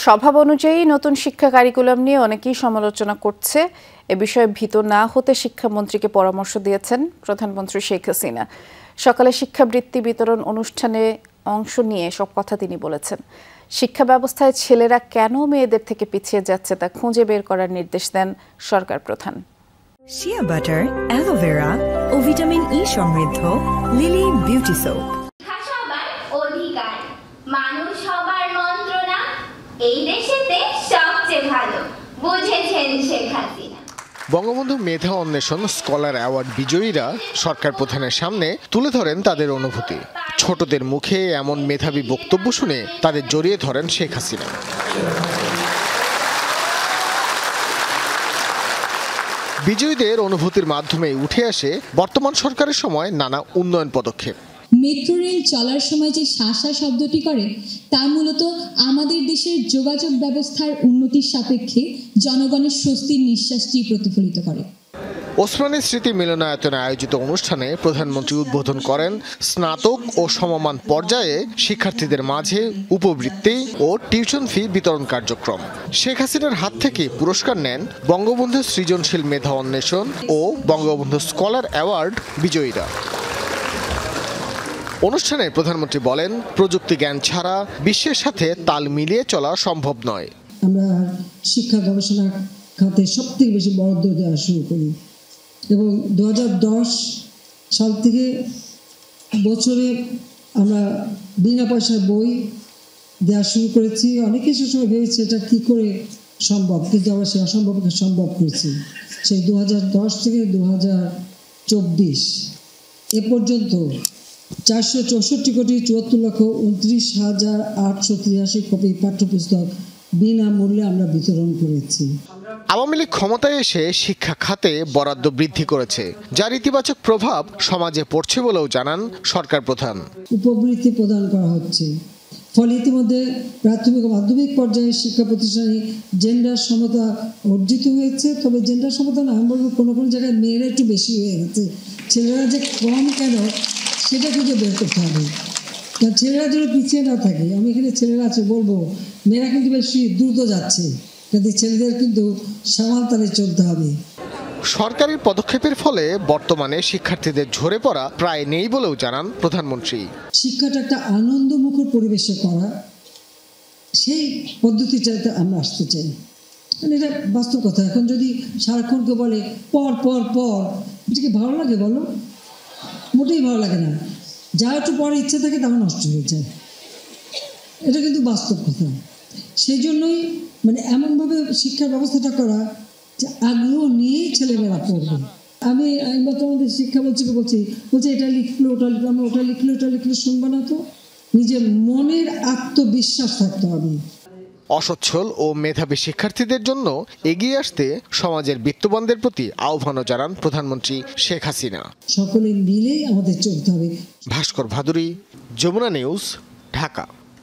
স্বভাব অনুযায়ী নতুন শিক্ষা কারিকুলাম নিয়ে অনেকেই সমালোচনা করছে। এ বিষয়ে ভীত না হতে শিক্ষামন্ত্রীকে পরামর্শ দিয়েছেন প্রধানমন্ত্রী শেখ হাসিনা। সকালে শিক্ষাবৃত্তি বিতরণ অনুষ্ঠানে অংশ নিয়ে সব কথা তিনি বলেছেন। শিক্ষা ব্যবস্থায় ছেলেরা কেন মেয়েদের থেকে পিছিয়ে যাচ্ছে তা খুঁজে বের করার নির্দেশ দেন সরকার প্রধান। শিয়া বাটার, অ্যালোভেরা ও ভিটামিন ই সমৃদ্ধ লিলি বিউটি সোপ। সবার অধিকার, মানুষ সবার মন্ত্রণা, এই দেশেতে সবচেয়ে ভালো বুঝেছেন শেখ হাসিনা। বঙ্গবন্ধু মেধা অন্বেষণ স্কলার অ্যাওয়ার্ড বিজয়ীরা সরকার প্রধানের সামনে তুলে ধরেন তাদের অনুভূতি। ছোটদের মুখে এমন মেধাবী বক্তব্য শুনে তাদের জড়িয়ে ধরেন শেখ হাসিনা। বিজয়ীদের অনুভূতির মাধ্যমে উঠে আসে বর্তমান সরকারের সময় নানা উন্নয়ন পদক্ষেপ। মেট্রো রেল চলার সময় যে শাসা শব্দটি করে তা মূলত আমাদের দেশের যোগাযোগ ব্যবস্থার উন্নতির সাপেক্ষে জনগণের স্বস্তির নিঃশ্বাসটি প্রতিফলিত করে। ওসমানী স্মৃতি মিলনায়তনে আয়োজিত অনুষ্ঠানে প্রধানমন্ত্রী উদ্বোধন করেন স্নাতক ও সমমান পর্যায়ে শিক্ষার্থীদের মাঝে উপবৃত্তি ও টিউশন ফি বিতরণ কার্যক্রম। শেখ হাসিনার হাত থেকে পুরস্কার নেন বঙ্গবন্ধু সৃজনশীল মেধা অন্বেষণ ও বঙ্গবন্ধু স্কলার অ্যাওয়ার্ড বিজয়ীরা। অনুষ্ঠানে প্রধানমন্ত্রী বলেন, প্রযুক্তি জ্ঞান ছাড়া বিশ্বের সাথে তাল মিলিয়ে চলা সম্ভব নয়। আমরা শিক্ষা গবেষণা খাতে সবথেকে বেশি বরাদ্দ দেওয়া শুরু করি এবং 2010 সাল থেকে বছরে আমরা বিনা পয়সার বই দেওয়া শুরু করেছি। অনেকে সে সময় ভেবেছে এটা কী করে সম্ভব, কিন্তু আমরা সে অসম্ভবকে সম্ভব করেছি। সেই 2010 থেকে 2024 এ পর্যন্ত 464,74,29,883 কপি পাঠ্যপুস্তক বিনামূল্যে আমরা বিতরণ করেছি। আওয়ামী লীগ ক্ষমতায় এসে শিক্ষা খাতে বরাদ্দ বৃদ্ধি করেছে, যার ইতিবাচক প্রভাব সমাজে পড়ছে বলেও জানান সরকার প্রধান। উপবৃত্তি প্রদান করা হচ্ছে, ফলে ইতিমধ্যে প্রাথমিক ও মাধ্যমিক পর্যায়ে শিক্ষা প্রতিষ্ঠানে জেন্ডার সমতা অর্জিত হয়েছে। তবে জেন্ডার সমতা না, আমি বলবো কোনো কোনো জায়গায় মেয়েরা একটু বেশি হয়ে গেছে, ছেলেরা যে কম কেন সেটা খুঁজে বের করতে হবে। কারণ ছেলেরা যেন পিছিয়ে না থাকে। আমি এখানে ছেলেরা আছে বলবো, মেয়েরা কিন্তু বেশি দ্রুত যাচ্ছে, কিন্তু ছেলেদের কিন্তু সমান তালে চলতে হবে। সরকারি পদক্ষেপের ফলে বর্তমানে শিক্ষার্থীদের ঝরে পড়া প্রায় নেই বলেও জানান প্রধানমন্ত্রী। শিক্ষাটা একটা আনন্দমুখর পরিবেশে করা, সেই পদ্ধতি চাইতে আমরা আসতে চাই। মানে এটা বাস্তব কথা। এখন যদি সারাক্ষণকে বলে পর পর পর, এটা কি ভালো লাগে বলো? মোটেই ভালো লাগে না। যা একটু পরে ইচ্ছে থাকে তা নষ্ট হয়ে যায়, এটা কিন্তু বাস্তব কথা। সেই জন্যই মানে এমনভাবে শিক্ষার ব্যবস্থাটা করা যে আগ্রহ নিয়েই ছেলেমেয়েরা পড়বে। আমি আমাদের শিক্ষামন্ত্রীকে বলছি এটা লিখলো ওটা লিখলো, আমরা ওটা লিখলো এটা লিখলো শুনবো না তো, নিজের মনের আত্মবিশ্বাস থাকতে হবে। অসচ্ছল ও মেধাবী শিক্ষার্থীদের জন্য এগিয়ে আসতে সমাজের বিত্তবানদের প্রতি আহ্বানও জানান প্রধানমন্ত্রী শেখ হাসিনা। সকলে মিলেই আমাদের চলতে হবে। ভাস্কর ভাদুরী, যমুনা নিউজ, ঢাকা।